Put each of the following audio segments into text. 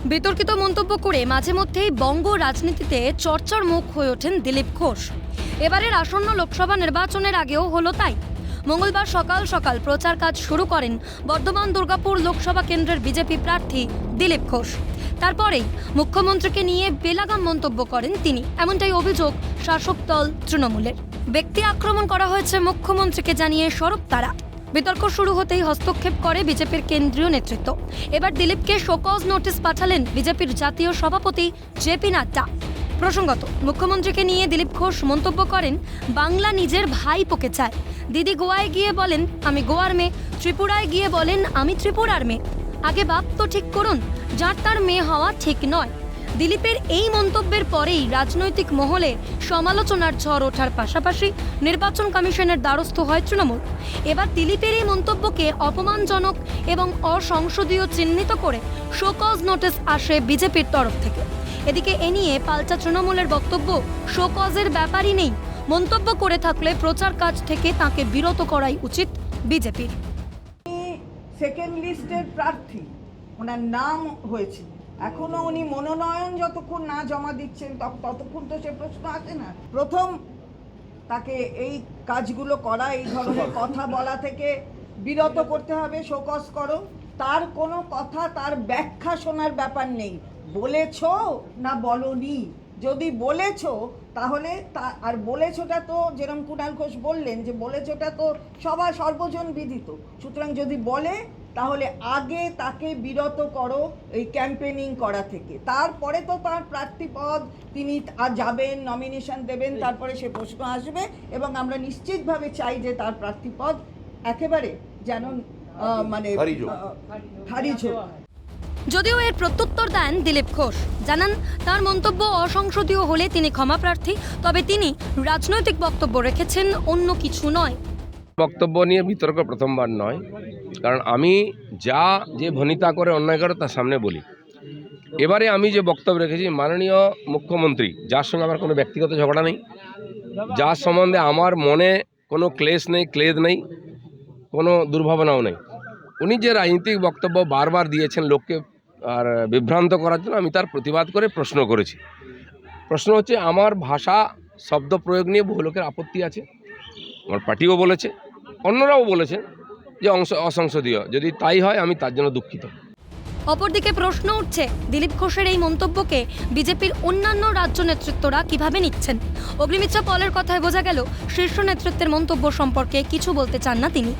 বিতর্কিত মন্তব্য করে মাঝে মধ্যেই বঙ্গ রাজনীতিতে চর্চার মুখ হয়ে ওঠেন দিলীপ ঘোষ। এবারের আসন্ন লোকসভা নির্বাচনের আগেও হলো তাই। মঙ্গলবার সকাল সকাল প্রচার কাজ শুরু করেন বর্ধমান দুর্গাপুর লোকসভা কেন্দ্রের বিজেপি প্রার্থী দিলীপ ঘোষ। তারপরেই মুখ্যমন্ত্রীকে নিয়ে বেলাগাম মন্তব্য করেন তিনি, এমনটাই অভিযোগ শাসক দল তৃণমূলের। ব্যক্তি আক্রমণ করা হয়েছে মুখ্যমন্ত্রীকে জানিয়ে সরব তারা। বিতর্ক শুরু হতেই হস্তক্ষেপ করে বিজেপির কেন্দ্রীয় নেতৃত্ব। এবার দিলীপকে শোকজ নোটিশ পাঠালেন বিজেপির জাতীয় সভাপতি জেপি নাড্ডা। প্রসঙ্গত, মুখ্যমন্ত্রীকে নিয়ে দিলীপ ঘোষ মন্তব্য করেন, বাংলা নিজের ভাইপোকে চায়। দিদি গোয়ায় গিয়ে বলেন আমি গোয়ার মেয়ে, ত্রিপুরায় গিয়ে বলেন আমি ত্রিপুরার মেয়ে। আগে বাপ তো ঠিক করুন, যার তার মেয়ে হওয়া ঠিক নয়। দিলীপের এই মন্তব্যের পরেই রাজনৈতিক মহলে সমালোচনার ঝড় ওঠার পাশাপাশি নির্বাচন কমিশনের দ্বারস্থ হয় তৃণমূল। এবার দিলীপের এই মন্তব্যকে অপমানজনক এবং অসংসদীয় চিহ্নিত করে শোকজ নোটিশ আসে বিজেপির তরফ থেকে। এদিকে এ নিয়ে পাল্টা তৃণমূলের বক্তব্য, শোকজের ব্যাপারই নেই, মন্তব্য করে থাকলে প্রচার কাজ থেকে তাকে বিরত করাই উচিত বিজেপির। সেকেন্ড লিস্টের প্রার্থী, ওনার নাম হয়েছে, এখনো উনি মনোনয়ন যতক্ষণ না জমা দিচ্ছেন ততক্ষণ তো সে প্রশ্ন আসে না। প্রথম তাকে এই কাজগুলো করা, এই ধরনের কথা বলা থেকে বিরত করতে হবে। শোকজ করো, তার কোনো কথা, তার ব্যাখ্যা শোনার ব্যাপার নেই। বলেছো না বলনি, যদি বলেছো তাহলে আর বলেছোটা তো যেরকম কুণাল ঘোষ বললেন যে বলেছোটা তো সবাই সর্বজন বিদিত। সুতরাং যদি বলে তাহলে আগে তাকে বিরত করো এই ক্যাম্পেনিং করা থেকে। তারপরে তো তার প্রার্থী পদ তিনি আর যাবেন, নমিনেশন দেবেন, তারপরে সে প্রশ্ন আসবে এবং আমরা নিশ্চিতভাবে চাই যে তার প্রার্থী পদ একেবারে যেন খারিজ হোক। যদিও এর প্রত্যুত্তর দেন দিলীপ ঘোষ, জানান তার মন্তব্য অসংসদীয় হলে তিনি ক্ষমা প্রার্থী, তবে তিনি রাজনৈতিক বক্তব্য রেখেছেন, অন্য কিছু নয়। বক্তব্য নিয়ে বিতর্ক প্রথমবার নয়, কারণ আমি যে ভনিতা করে অন্যায় করে তার সামনে বলি। এবারে আমি যে বক্তব্য রেখেছি, মাননীয় মুখ্যমন্ত্রী, যার সঙ্গে আমার কোনো ব্যক্তিগত ঝগড়া নেই, যার সম্বন্ধে আমার মনে কোনো ক্লেশ নেই, ক্লেদ নেই, কোনো দুর্ভাবনাও নেই, উনি যে রাজনৈতিক বক্তব্য বারবার দিয়েছেন লোককে আর বিভ্রান্ত করার জন্য, আমি তার প্রতিবাদ করে প্রশ্ন করেছি। প্রশ্ন হচ্ছে, আমার ভাষা শব্দ প্রয়োগ নিয়ে বহু লোকের আপত্তি আছে, আমার পার্টিও বলেছে, অন্যরাও বলেছেন যে অসংসদীয়। যদি তাই হয় আমি তার জন্য দুঃখিত। অপরদিকে প্রশ্ন উঠছে, দিলীপ ঘোষের এই মন্তব্যকে বিজেপির অন্যান্য রাজ্য নেতৃত্বরা কিভাবে নিচ্ছেন। অগ্নিমিত্রা পলের কথায় বোঝা গেল শীর্ষ নেতৃত্বের মন্তব্য সম্পর্কে কিছু বলতে চান না তিনি।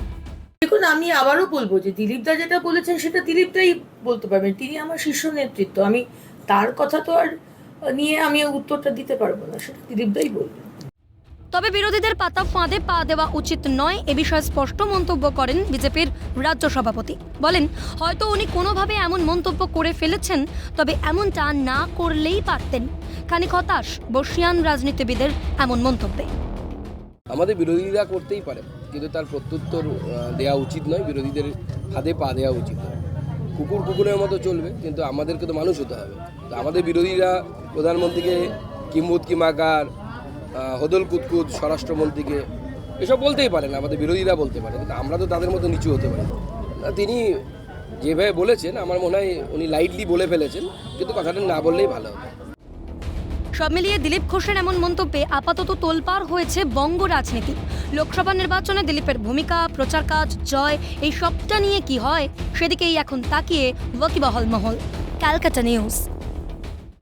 দেখুন, আমি আবারও বলবো যে দিলীপদা যেটা বলেছেন সেটা দিলীপদাই বলতে পারবেন, তিনি আমার শীর্ষ নেতৃত্ব। আমি তার কথা তো আর নিয়ে আমি উত্তরটা দিতে পারবো না, সেটা দিলীপদাই বলবেন। তবে বিরোধীদের পাতা ফাঁদে পা দেওয়া উচিত নয়, এ বিষয়ে স্পষ্ট মন্তব্য করেন বিজেপির রাজ্য সভাপতি। বলেন, হয়তো উনি কোনোভাবে এমন মন্তব্য করে ফেলেছেন, তবে এমনটা না করলেই পারতেন। খানিক হতাশ বর্ষিয়ান রাজনীতিবিদের এমন মন্তব্যে। আমাদের বিরোধীরা করতেই পারে, কিন্তু তার প্রত্যুত্তর দেওয়া উচিত নয়, বিরোধীদের ফাঁদে পা দেওয়া উচিত নয়। কুকুর কুকুরের মতো চলবে, কিন্তু আমাদেরকে তো মানুষ হতে হবে। তো আমাদের বিরোধীরা প্রধানমন্ত্রীকে কিম্বুত কিমাকার, হদল কুতকুত, স্বরাষ্ট্রমন্ত্রীকে এসব বলতেই পারেন, আমাদের বিরোধীরা বলতে পারে, কিন্তু আমরা তো তাদের মতো নিচু হতে পারি না। তিনি যেভাবে বলেছেন আমার মনে হয় উনি লাইটলি বলে ফেলেছেন, কিন্তু কথাটা না বললেই ভালো হবে। সব মিলিয়ে দিলীপ ঘোষের এমন মন্তব্যে আপাতত তোলপাড় হয়েছে বঙ্গ রাজনীতি। লোকসভা নির্বাচনে দিলীপের ভূমিকা, প্রচার কাজ, জয়, এই সবটা নিয়ে কি হয় সেদিকেই এখন তাকিয়ে ওয়াকিবহাল মহল। ক্যালকাটা নিউজ।